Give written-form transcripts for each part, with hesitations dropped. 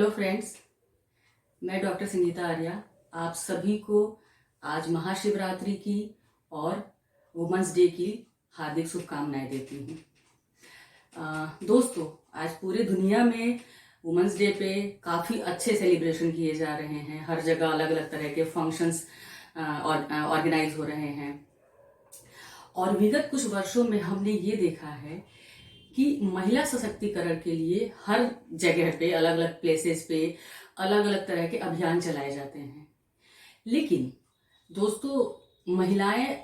Hello friends, मैं doctor Sangeeta Arya आप सभी को आज महाशिवरात्रि की और वुमेंस डे की हार्दिक शुभकामनाएं देती हूँ। दोस्तों, आज पूरे दुनिया में वुमेंस डे पे काफ़ी अच्छे सेलिब्रेशन किए जा रहे हैं। हर जगह अलग अलग तरह के फंक्शंस ऑर्गेनाइज हो रहे हैं और विगत कुछ वर्षों में हमने ये देखा है कि महिला सशक्तिकरण के लिए हर जगह पे अलग अलग प्लेसेस पे अलग अलग तरह के अभियान चलाए जाते हैं। लेकिन दोस्तों, महिलाएं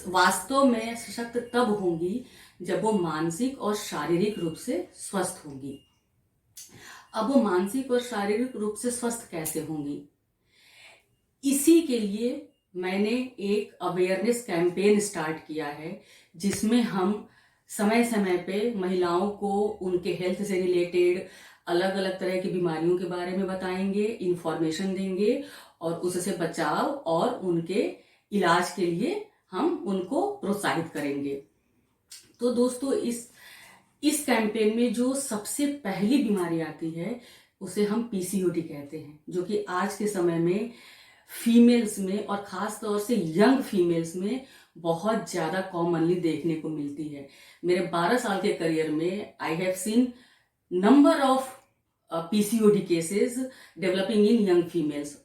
वास्तव में सशक्त तब होंगी जब वो मानसिक और शारीरिक रूप से स्वस्थ होंगी। अब वो मानसिक और शारीरिक रूप से स्वस्थ कैसे होंगी? इसी के लिए मैंने एक अवेयरनेस कैंपेन स्टार्ट किया है, जिसमें हम समय समय पे महिलाओं को उनके हेल्थ से रिलेटेड अलग अलग तरह की बीमारियों के बारे में बताएंगे, इंफॉर्मेशन देंगे और उससे बचाव और उनके इलाज के लिए हम उनको प्रोत्साहित करेंगे। तो दोस्तों, इस कैंपेन में जो सबसे पहली बीमारी आती है उसे हम पीसीओडी कहते हैं, जो कि आज के समय में फीमेल्स में और खास तौर से यंग फीमेल्स में बहुत ज्यादा कॉमनली देखने को मिलती है। मेरे 12 साल के करियर में I have seen number of PCOD cases developing in young females.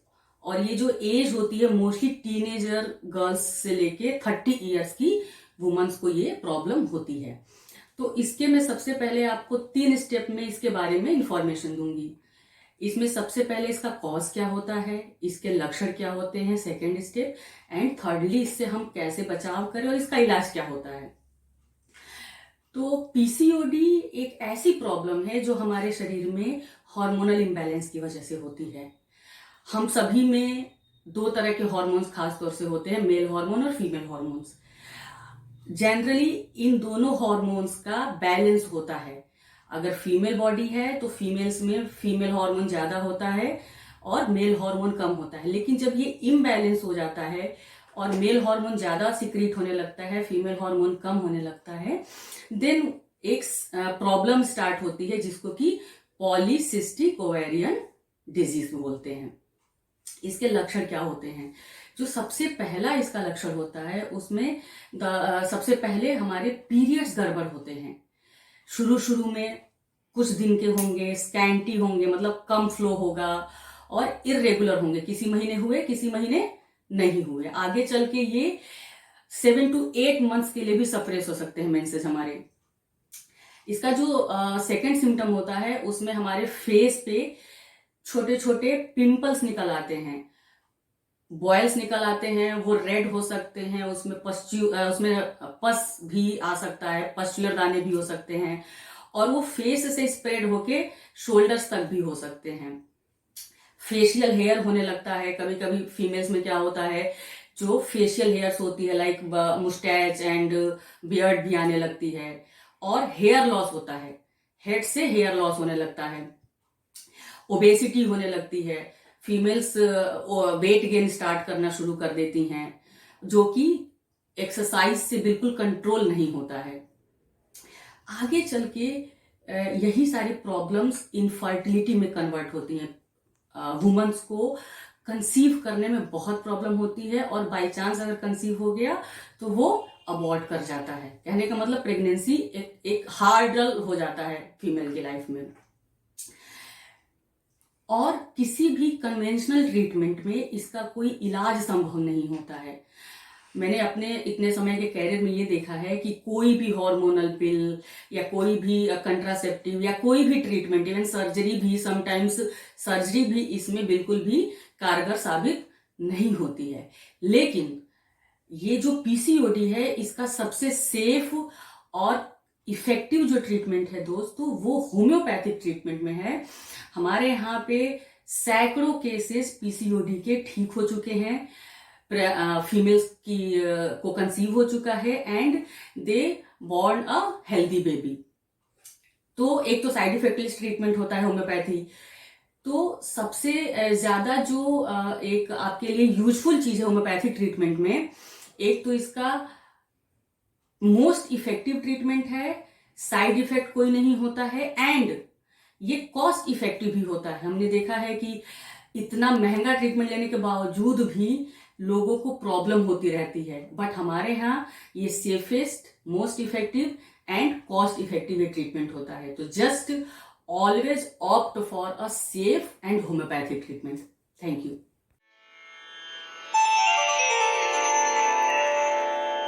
और ये जो एज होती है मोस्टली टीनेजर गर्ल्स से लेके 30 इयर्स की वुमेन्स को ये प्रॉब्लम होती है। तो इसके मैं सबसे पहले आपको 3 स्टेप में इसके बारे में इंफॉर्मेशन दूंगी। इसमें सबसे पहले इसका कॉज क्या होता है, इसके लक्षण क्या होते हैं, सेकेंड स्टेप, एंड थर्डली इससे हम कैसे बचाव करें और इसका इलाज क्या होता है। तो पीसीओडी एक ऐसी प्रॉब्लम है जो हमारे शरीर में हार्मोनल इम्बैलेंस की वजह से होती है। हम सभी में 2 तरह के हार्मोन्स खास तौर से होते हैं, मेल हार्मोन और फीमेल हार्मोन्स। जनरली इन दोनों हार्मोन्स का बैलेंस होता है। अगर फीमेल बॉडी है तो फीमेल्स में फीमेल हार्मोन ज्यादा होता है और मेल हार्मोन कम होता है। लेकिन जब ये इम्बैलेंस हो जाता है और मेल हार्मोन ज्यादा सिक्रीट होने लगता है, फीमेल हार्मोन कम होने लगता है, देन एक प्रॉब्लम स्टार्ट होती है जिसको कि पॉलीसिस्टिक ओवेरियन डिजीज बोलते हैं। इसके लक्षण क्या होते हैं? जो सबसे पहला इसका लक्षण होता है उसमें सबसे पहले हमारे पीरियड्स गड़बड़ होते हैं। शुरू में कुछ दिन के होंगे, स्कैंटी होंगे, मतलब कम फ्लो होगा और इरेगुलर होंगे, किसी महीने हुए किसी महीने नहीं हुए। आगे चल के ये 7 to 8 मंथ्स के लिए भी सप्रेस हो सकते हैं मेंसेस हमारे। इसका जो सेकेंड सिम्टम होता है उसमें हमारे फेस पे छोटे छोटे पिंपल्स निकल आते हैं, बॉयल्स निकल आते हैं, वो रेड हो सकते हैं, उसमें पस भी आ सकता है, पस्चुलर दाने भी हो सकते हैं और वो फेस से स्प्रेड होके शोल्डर्स तक भी हो सकते हैं। फेशियल हेयर होने लगता है। कभी कभी फीमेल्स में क्या होता है, जो फेशियल हेयर्स होती है लाइक मुस्टैच एंड बियर्ड भी आने लगती है और हेयर लॉस होता है, हेड से हेयर लॉस होने लगता है। ओबेसिटी होने लगती है, फीमेल्स वेट गेन स्टार्ट करना शुरू कर देती हैं, जो कि एक्सरसाइज से बिल्कुल कंट्रोल नहीं होता है। आगे चल के यही सारी प्रॉब्लम्स इनफर्टिलिटी में कन्वर्ट होती हैं। वुमेन्स को कंसीव करने में बहुत प्रॉब्लम होती है और बाय चांस अगर कंसीव हो गया तो वो अबॉर्ट कर जाता है। कहने का मतलब प्रेगनेंसी एक हार्डल हो जाता है फीमेल की लाइफ में। और किसी भी कन्वेंशनल ट्रीटमेंट में इसका कोई इलाज संभव नहीं होता है। मैंने अपने इतने समय के कैरियर में ये देखा है कि कोई भी हार्मोनल पिल या कोई भी कंट्रासेप्टिव या कोई भी ट्रीटमेंट, इवन सर्जरी भी, समटाइम्स सर्जरी भी इसमें बिल्कुल भी कारगर साबित नहीं होती है। लेकिन ये जो पीसीओडी है इसका सबसे सेफ और इफेक्टिव जो ट्रीटमेंट है दोस्तों, वो होम्योपैथिक ट्रीटमेंट में है। हमारे यहाँ पे सैकड़ों केसेस पीसीओडी के ठीक हो चुके हैं, फीमेल्स की को कंसीव हो चुका है and they born a healthy baby. तो एक तो साइड इफेक्टलेस ट्रीटमेंट होता है होम्योपैथी। तो सबसे ज्यादा जो एक आपके लिए यूजफुल चीज है होम्योपैथिक ट्रीटमेंट में, एक तो इसका मोस्ट इफेक्टिव ट्रीटमेंट है, साइड इफेक्ट कोई नहीं होता है एंड ये कॉस्ट इफेक्टिव भी होता है। हमने देखा है कि इतना महंगा ट्रीटमेंट लेने के बावजूद भी लोगों को प्रॉब्लम होती रहती है, बट हमारे यहाँ ये safest, most effective and cost effective ये ट्रीटमेंट होता है। तो just always opt for a safe and homeopathic treatment. Thank you.